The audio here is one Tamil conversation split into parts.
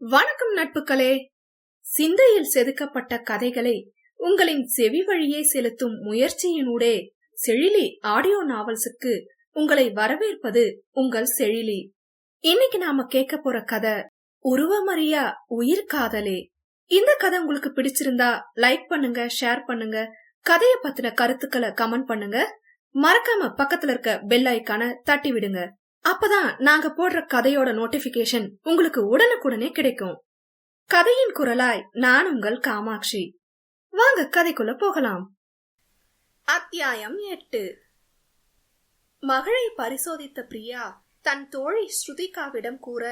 வணக்கம் நட்புகளே. சிந்தையில் செதுக்கப்பட்ட கதைகளை உங்களின் செவி வழியே செலுத்தும் முயற்சியினூடே செழிலி ஆடியோ நாவல்ஸுக்கு உங்களை வரவேற்பது உங்கள் செழிலி. இன்னைக்கு நாம கேட்க போற கதை உருவமறியா உயிர் காதலே. இந்த கதை உங்களுக்கு பிடிச்சிருந்தா லைக் பண்ணுங்க, ஷேர் பண்ணுங்க, கதைய பத்தின கருத்துக்களை கமெண்ட் பண்ணுங்க. மறக்காம பக்கத்துல இருக்க பெல் ஐக்கான தட்டி விடுங்க. அப்பதான் நாங்க போடுற கதையோட நோட்டிபிகேஷன் உங்களுக்கு உடனுக்குடனே கிடைக்கும். கதையின் குரலாய் நான் உங்கள் காமாட்சி. வாங்க கதைக்குள்ள போகலாம். அத்தியாயம் 8. மகளை பரிசோதித்த பிரியா தன் தோழி ஸ்ருதிகாவிடம் கூற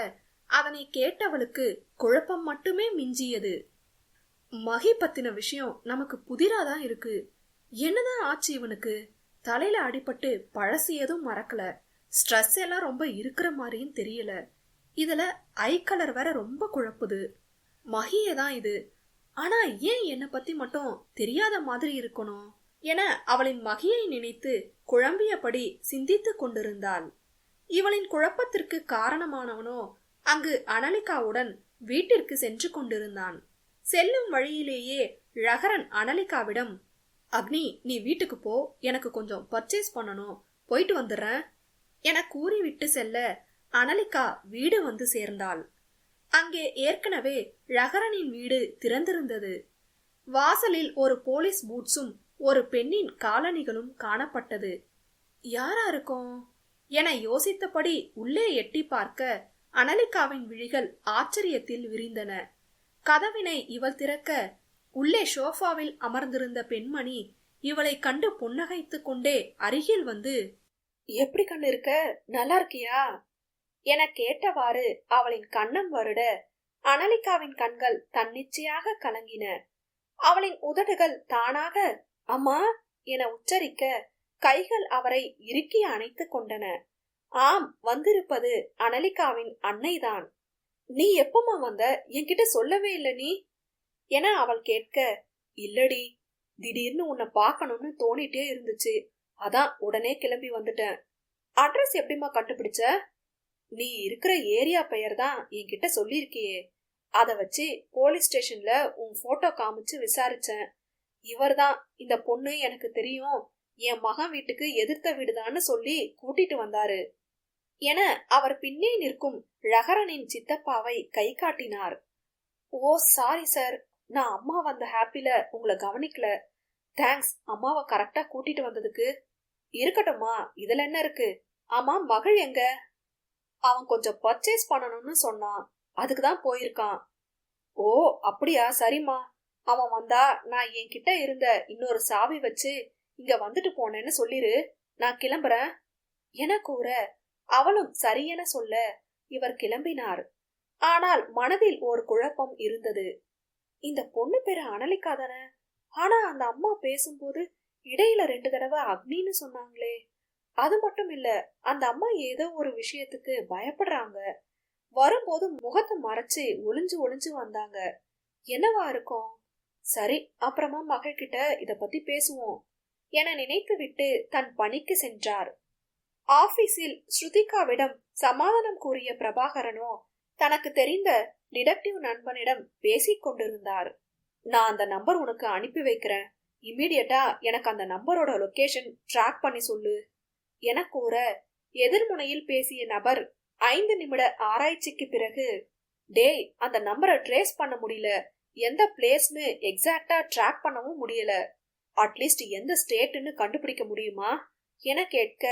அதனை கேட்டவளுக்கு குழப்பம் மட்டுமே மிஞ்சியது. மகி பத்தின விஷயம் நமக்கு புதிராதான் இருக்கு. என்னதான் ஆச்சு இவனுக்கு? தலையில அடிபட்டு பழசு எதுவும் மறக்கல. ஸ்ட்ரெஸ் எல்லாம் ரொம்ப இருக்கிற மாதிரியும் தெரியல. இதுல ஐ கலர் வேற ரொம்ப குழப்புது. மகியே தான் இது. ஆனா ஏன் என்னை பத்தி மட்டும் தெரியாத மாதிரி இருக்கணும் என அவளின் மகியை நினைத்து குழம்பியபடி சிந்தித்து கொண்டிருந்தாள். இவளின் குழப்பத்திற்கு காரணமானவனோ அங்கு அனலிகாவுடன் வீட்டிற்கு சென்று கொண்டிருந்தான். செல்லும் வழியிலேயே ழகரன் அனலிகாவிடம், அக்னி, நீ வீட்டுக்கு போ, எனக்கு கொஞ்சம் பர்ச்சேஸ் பண்ணணும், போயிட்டு வந்துடுறேன் என கூறிவிட்டு செல்ல அனலிகா வீடு வந்து சேர்ந்தாள். அங்கே ஏற்கனவே ழகரனின் வீடு திறந்திருந்தது. வாசலில் ஒரு போலீஸ் பூட்ஸும் ஒரு பெண்ணின் காலணிகளும் காணப்பட்டது. யாரா இருக்கும் என யோசித்தபடி உள்ளே எட்டி பார்க்க அனலிகாவின் விழிகள் ஆச்சரியத்தில் விரிந்தன. கதவினை இவள் திறக்க உள்ளே சோஃபாவில் அமர்ந்திருந்த பெண்மணி இவளை கண்டு புன்னகைத்து கொண்டே அருகில் வந்து, எப்படி கண்ணு இருக்க, நல்லா இருக்கியா என கேட்டவாறு அவளின் கண்ணம் வருட அனலிகாவின் கண்கள் தன்னிச்சையாக கலங்கின. அவளின் உதடுகள் தானாக அம்மா என உச்சரிக்க கைகள் அவரை இறுக்கி அணைத்து கொண்டன. ஆம், வந்திருப்பது அனலிகாவின் அன்னைதான். நீ எப்பமா வந்த? என்கிட்ட சொல்லவே இல்ல நீ என அவள் கேட்க, இல்லடி, திடீர்னு உன்னை பார்க்கணும்னு தோணிட்டே இருந்துச்சு, அதான் உடனே கிளம்பி வந்துட்டேன். அட்ரஸ் எப்படிமா கண்டுபிடிச்ச? நீ இருக்கிற ஏரியா பெயர் தான் என்கிட்ட சொல்லிருக்கியே, அத வச்சு போலீஸ் ஸ்டேஷன்ல உன் போட்டோ காமிச்சு விசாரிச்சேன். இவர்தான் இந்த பொண்ணு எனக்கு தெரியும், என் மகன் வீட்டுக்கு எதிர்த்த வீடுதான்னு சொல்லி கூட்டிட்டு வந்தாரு என அவர் பின்னே நிற்கும் ழகரனின் சித்தப்பாவை கை காட்டினார். ஓ சாரி சார், நான் அம்மா வந்த ஹாப்பில உங்களை கவனிக்கல. தேங்க்ஸ் அம்மாவை கரெக்டா கூட்டிட்டு வந்ததுக்கு. இருக்கட்டும்மா, இதுல என்ன இருக்கு? ஆமா, மகள் எங்க? அவன் கொஞ்சம் பர்ச்சேஸ் பண்ணணும்னு சொன்னான், அதுக்குதான் போயிருக்கான். ஓ அப்படியா, சரிம்மா. அவன் வந்தா நான் என்கிட்ட இருந்த இன்னொரு சாவி வச்சு இங்க வந்துட்டு போனேன்னு சொல்லிரு, நான் கிளம்புறேன் என கூற அவளும் சரியென சொல்ல இவர் கிளம்பினார். ஆனால் மனதில் ஒரு குழப்பம் இருந்தது. இந்த பொண்ணு பேரு அனலிகா தானே? ஆனா அந்த அம்மா பேசும்போது இடையில 2 தடவை அக்னின்னு சொன்னாங்களே. அது மட்டும் இல்ல, அந்த அம்மா ஏதோ ஒரு விஷயத்துக்கு பயப்படுறாங்க. வரும்போது முகத்தை மறைச்சு ஒளிஞ்சு ஒளிஞ்சு வந்தாங்க. என்னவா இருக்கும்? சரி, அப்புறமா மகள்கிட்ட இத பத்தி பேசுவோம் என நினைத்து விட்டு தன் பணிக்கு சென்றார். ஆபீஸில் ஸ்ருதிகாவிடம் சமாதானம் கூறிய பிரபாகரனோ தனக்கு தெரிந்த டிடெக்டிவ் நண்பனிடம் பேசிக் கொண்டிருந்தார். நான் அந்த நம்பர் உனக்கு அனுப்பி வைக்கிறேன், இம்மீடியட்டா எனக்கு அந்த நம்பரோட லொகேஷன் ட்ராக் பண்ணி சொல்லு என கூற எதிர்முனையில் பேசிய நபர் 5 நிமிட ஆராய்ச்சிக்கு பிறகு, டேய், அந்த நம்பரை ட்ரேஸ் பண்ண முடியல, எந்த பிளேஸ்னு எக்ஸாக்டா ட்ராக் பண்ணவும் முடியல, அட்லீஸ்ட் எந்த ஸ்டேட்னு கண்டுபிடிக்க முடியுமா என கேட்க,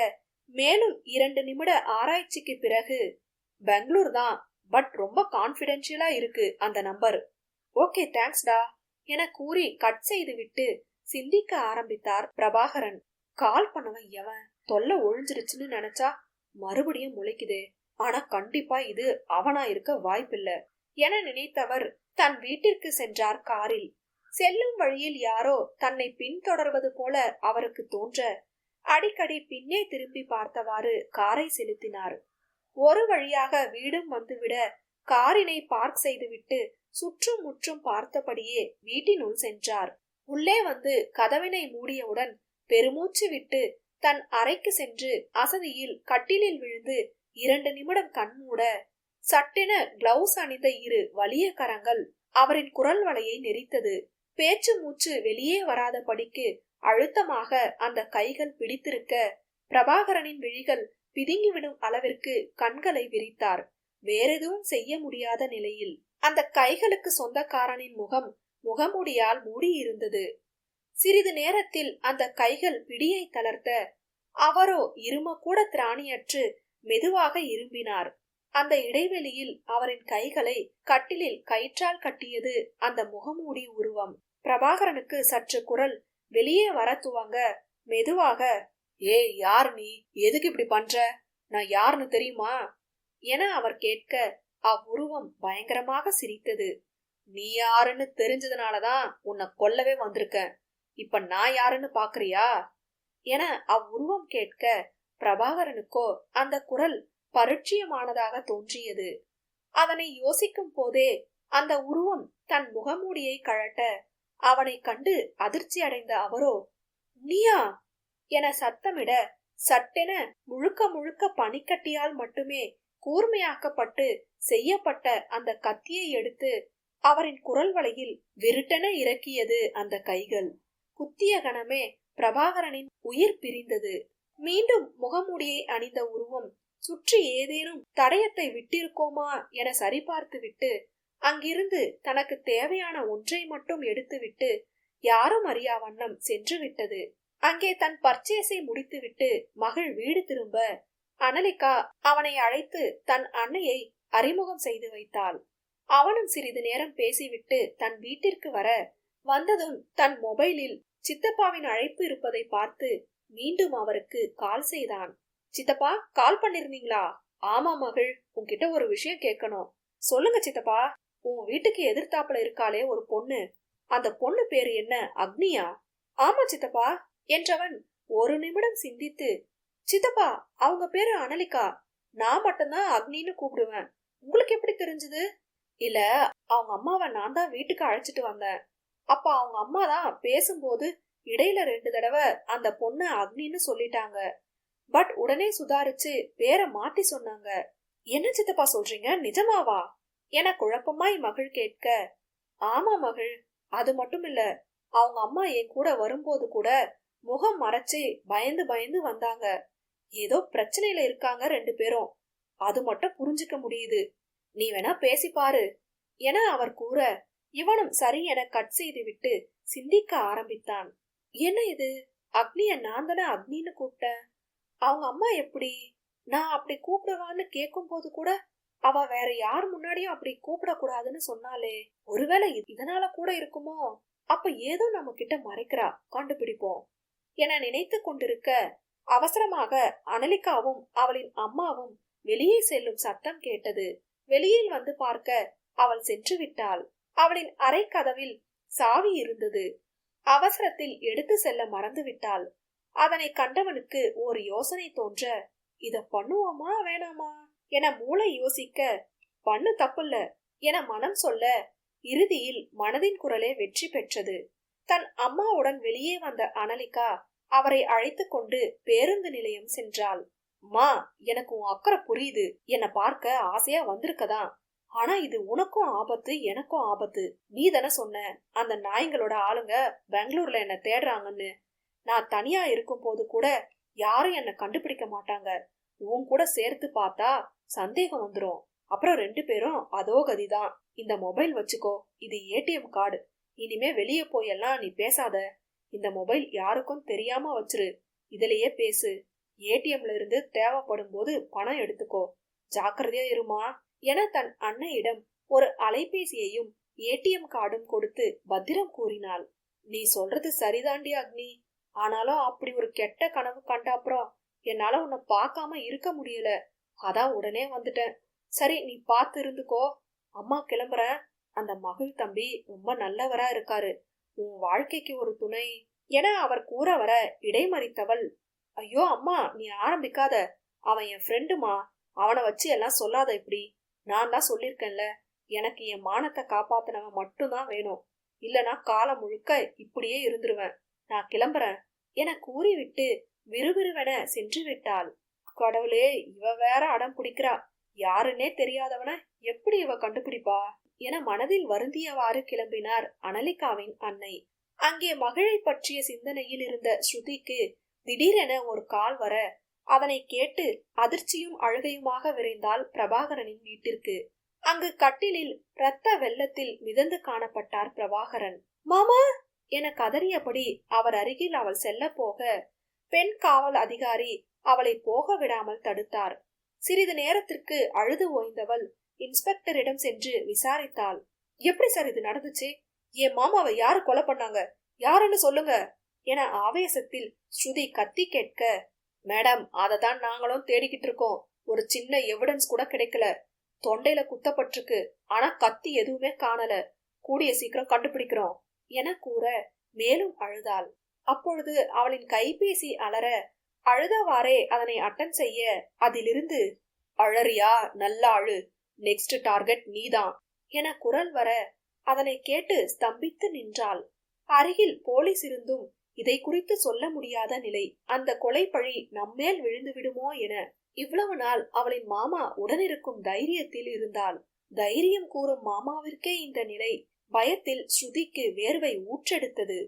மேலும் 2 நிமிட ஆராய்ச்சிக்கு பிறகு, பெங்களூர் தான், பட் ரொம்ப கான்பிடென்ஷியலா இருக்கு அந்த நம்பர். ஓகே தேங்க்ஸ்டா என கூறி கட் செய்து விட்டு சிந்திக்க ஆரம்பித்தார் பிரபாகரன். கால் பண்ணவன் எவன்? தொல்லை ஒழிஞ்சிருச்சுன்னு நினைச்சா மறுபடியும் முளைக்குதே. ஆனா கண்டிப்பா இது அவனா இருக்க வாய்ப்பில்ல என நினைத்தவர் தன் வீட்டிற்கு சென்றார் காரில். செல்லும் வழியில் யாரோ தன்னை பின்தொடர்வது போல அவருக்கு தோன்ற அடிக்கடி பின்னே திரும்பி பார்த்தவாறு காரை செலுத்தினார். ஒரு வழியாக வீடும் வந்துவிட காரினை பார்க் செய்துவிட்டு சுற்றும் முற்றும் பார்த்தபடியே வீட்டினுள் சென்றார். உள்ளே வந்து கதவினை மூடியவுடன் பெருமூச்சு விட்டு தன் அறைக்கு சென்று அசதியில் கட்டிலில் விழுந்து 2 நிமிடம் கண் மூட, சட்டென கிளவுஸ் அணிந்த இரு வலிய கரங்கள் அவரின் குரல் வளையை நெரித்தது. பேச்சு மூச்சு வெளியே வராத படிக்கு அழுத்தமாக அந்த கைகள் பிடித்திருக்க பிரபாகரனின் விழிகள் பிதுங்கிவிடும் அளவிற்கு கண்களை விரித்தார். வேறெதுவும் செய்ய முடியாத நிலையில் அந்த கைகளுக்கு சொந்தக்காரனின் முகம் முகமூடியால் மூடியிருந்தது. சிறிது நேரத்தில் அந்த கைகள் பிடியை தளர்த்த அவரோ இரும கூட திராணியற்று மெதுவாக இரும்பினார். அந்த இடைவெளியில் அவரின் கைகளை கட்டிலில் கயிற்றால் கட்டியது அந்த முகமூடி உருவம். பிரபாகரனுக்கு சற்று குரல் வெளியே வர துவங்க மெதுவாக, ஏய் யார் நீ, எதுக்கு இப்படி பண்ற, நான் யாருன்னு தெரியுமா என அவர் கேட்க அவ்வுருவம் பயங்கரமாக சிரித்தது. நீ யாருன்னு தெரிஞ்சதுனாலதான் உன்னை கொல்லவே வந்திருக்க, இப்ப நான் யாருன்னு பாக்குறியா என அவ்வுருவம் கேட்க பிரபாகரனுக்கோ அந்த குரல் பரிட்சயமானதாக தோன்றியது. அதனை யோசிக்கும் போதே அந்த உருவம் தன் முகமூடியை கழட்ட அவனை கண்டு அதிர்ச்சி அடைந்த அவரோ, நீயா என சத்தமிட சட்டென முழுக்க முழுக்க பனிக்கட்டியால் மட்டுமே கூர்மையாக்கப்பட்டு செய்யப்பட்ட அந்த கத்தியை எடுத்து அவரின் குரல் வளையில் விருட்டென இறக்கியது அந்த கைகள். குத்திய கணமே பிரபாகரனின் உயிர் பிரிந்தது. மீண்டும் முகமூடியை அணிந்த உருவம் சுற்றி ஏதேனும் தடயத்தை விட்டிருக்கோமா என சரிபார்த்து விட்டு அங்கிருந்து தனக்கு தேவையான ஒன்றை மட்டும் எடுத்துவிட்டு யாரும் அறியா வண்ணம் சென்று விட்டது. அங்கே தன் பர்ச்சேஸை முடித்துவிட்டு மகள் வீடு திரும்ப அனலிகா அவனை அழைத்து தன் அன்னையை அறிமுகம் செய்து வைத்தாள். அவனும் சிறிது நேரம் பேசிவிட்டு தன் வீட்டிற்கு வர வந்ததும் தன் மொபைலில் சித்தப்பாவின் அழைப்பு இருப்பதை பார்த்து மீண்டும் அவருக்கு கால் செய்தான். சித்தப்பா, கால் பண்ணிருந்தீங்களா? ஆமா மகள், உன்கிட்ட ஒரு விஷயம் கேட்கணும். சொல்லுங்க சித்தப்பா. உன் வீட்டுக்கு எதிர்த்தாப்புல இருக்காளே ஒரு பொண்ணு, அந்த பொண்ணு பேரு என்ன, அக்னியா? ஆமா சித்தப்பா என்றவன் ஒரு நிமிடம் சிந்தித்து, சித்தப்பா அவங்க பேரு அனலிகா, நான் மட்டும்தான் அக்னின்னு கூப்பிடுவேன், உங்களுக்கு எப்படி தெரிஞ்சது? இல்ல, அவங்க அம்மாவை நான் தான் வீட்டுக்கு அழைச்சிட்டு வந்தேன். அப்ப அவங்க அம்மா தான் பேசும்போது இடையில 2 தடவை அந்த பொண்ணு அக்னின்னு சொல்லிட்டாங்க. பட் உடனே சுதாரிச்சு பேரை மாத்தி சொன்னாங்க. என்ன சித்தப்பா சொல்றீங்க, நிஜமாவா என குழப்பமாய் மகள் கேட்க, ஆமா மகள், அது மட்டும் இல்ல, அவங்க அம்மா என் கூட வரும்போது கூட முகம் மறைச்சு பயந்து பயந்து வந்தாங்க. ஏதோ பிரச்சனையில இருக்காங்க 2 பேரும், அது மட்டும் புரிஞ்சுக்க முடியுது. நீ வேணா பேசி பாரு என அவர் கூற இவனும் சரி என கட் செய்து விட்டு சிந்திக்க ஆரம்பித்தான். என்ன இது, அக்னிய நான் தானே அக்னின்னு கூப்பிட்டேன், அவங்க அம்மா எப்படி நான் அப்படி கூப்பிடுவான்னு கேட்கும் போது கூட அவ வேற யார் முன்னாடியும் அப்படி கூப்பிடக்கூடாதுன்னு சொன்னாலே, ஒருவேளை இதனால கூட இருக்குமோ? அப்ப ஏதோ நம்ம கிட்ட மறைக்கிறா, கண்டுபிடிப்போம் என நினைத்து கொண்டிருக்க அவசரமாக அனலிகாவும் அவளின் அம்மாவும் வெளியே செல்லும் சத்தம் கேட்டது. வெளியில் வந்து பார்க்க அவள் சென்று விட்டாள். அவளின் அறை கதவில் சாவி இருந்தது. அவசரத்தில் எடுத்து செல்ல மறந்து விட்டாள். அதனை கண்டவனுக்கு ஒரு யோசனை தோன்ற, இத பண்ணுவோமா வேணாமா என மூளை யோசிக்க, பண்ணு தப்பில்ல என மனம் சொல்ல, இறுதியில் மனதின் குரலே வெற்றி பெற்றது. தன் அம்மாவுடன் வெளியே வந்த அனலிகா அவரை அழைத்து கொண்டு பேருந்து நிலையம் சென்றாள். மா, எனக்கு உன் அக்கறை புரியுது, என்னை பார்க்க ஆசையா வந்திருக்கதான். ஆனா இது உனக்கும் ஆபத்து எனக்கும் ஆபத்து. நீ தானே சொன்ன அந்த நாய்களோட ஆளுங்க பெங்களூர்ல என்ன தேடுறாங்கன்னு. நான் தனியா இருக்கும் போது கூட யாரும் என்ன கண்டுபிடிக்க மாட்டாங்க. உன் கூட சேர்த்து பார்த்தா சந்தேகம் வந்துரும். அப்புறம் 2 பேரும் அதோ கதிதான். இந்த மொபைல் வச்சுக்கோ, இது ஏடிஎம் கார்டு. இனிமே வெளியே போயெல்லாம் நீ பேசாத. இந்த மொபைல் யாருக்கும் தெரியாம வச்சிரு. இதுலயே பேசு. ஏடிஎம்ல இருந்து தேவைப்படும் போது பணம் எடுத்துக்கோ. ஜாக்கிரதையா இருமா என தன் அன்னையிடம் ஒரு அலைபேசியையும் ஏடிஎம் கார்டும் கொடுத்து பத்திரம் கூறினாள். நீ சொல்றது சரிதாண்டி அக்னி, ஆனாலும் அப்படி ஒரு கெட்ட கனவு கண்ட அப்புறம் என்னால உன்னை பார்க்காம இருக்க முடியல. அதான் உடனே வந்துட்டேன். சரி, நீ பார்த்து இருந்துக்கோ. அம்மா கிளம்புறேன். அந்த மகள் தம்பி ரொம்ப நல்லவரா இருக்காரு, உன் வாழ்க்கைக்கு ஒரு துணை என அவர் கூற வர இடைமறித்தவள், ஐயோ அம்மா நீ ஆரம்பிக்காத, அவன் என் ஃப்ரெண்டுமா, அவனை வச்சு எல்லாம் சொல்லாத. இப்படி நான் தான் சொல்லிருக்கேன்ல, எனக்கு என் மானத்தை காப்பாத்தினவன் மட்டும்தான் வேணும், இல்லனா காலம் முழுக்க இப்படியே இருந்துருவேன். நான் கிளம்புறேன் என கூறிவிட்டு விறுவிறுவென சென்று விட்டாள். கடவுளே, இவ வேற அடம் பிடிக்கிறா. யாருன்னே தெரியாதவன எப்படி இவ கண்டுபிடிப்பா என மனதில் வருந்தியவாறு கிளம்பினார் அனலிகாவின் அன்னை. அங்கே மகளை பற்றிய சிந்தனையில் இருந்த ஸ்ருதிக்கு திடீரென ஒரு கால் வர அதனை கேட்டு அதிர்ச்சியும் அழுகையுமாக விரைந்தாள் பிரபாகரனின் வீட்டிற்கு. அங்கு கட்டிலில் இரத்த வெள்ளத்தில் மிதந்து காணப்பட்டார் பிரபாகரன். மாமா என கதறியபடி அவர் அருகில் அவள் செல்ல போக பெண் காவல் அதிகாரி அவளை போக விடாமல் தடுத்தார். சிறிது நேரத்திற்கு அழுது ஓய்ந்தவள் இன்ஸ்பெக்டரிடம் சென்று விசாரித்தாள். எப்படி சார் இது நடந்துச்சு? என் மாமாவை யாரு கொலை பண்ணாங்க, யாருன்னு சொல்லுங்க என ஆவேசத்தில் ஸ்ருதி கத்தி கேட்க, மேடம் அததான் நாங்களும் தேடிக்கிட்டு இருக்கோம். ஒரு சின்ன எவிடன்ஸ் கூட கிடைக்கல. தொண்டையில குத்தப்பட்டிருக்கு, ஆனா கத்தி எதுவுமே காணல. கூடிய சீக்கிரம் கண்டுபிடிக்கிறோம் என கூற மேலும் அழுதாள். அப்பொழுது அவளின் கைபேசி அலற அழுதவாறே அதனை அட்டன் செய்ய அதிலிருந்து, அழறியா, நல்லா அழு, நெக்ஸ்ட் டார்கெட் நீதான் என குரல் வர அதனை கேட்டு ஸ்தம்பித்து நின்றாள். அருகில் போலீஸ் இருந்தும் இதை குறித்து சொல்ல முடியாத நிலை. அந்த கொலை பழி நம்மேல் விழுந்து விடுமோ என இவ்வளவு நாள் அவளின் மாமா உடனிருக்கும் தைரியத்தில் இருந்தாள். தைரியம் கூறும் மாமாவிற்கே இந்த நிலை. பயத்தில் ஸ்ருதிக்கு வேர்வை ஊற்றெடுத்தது.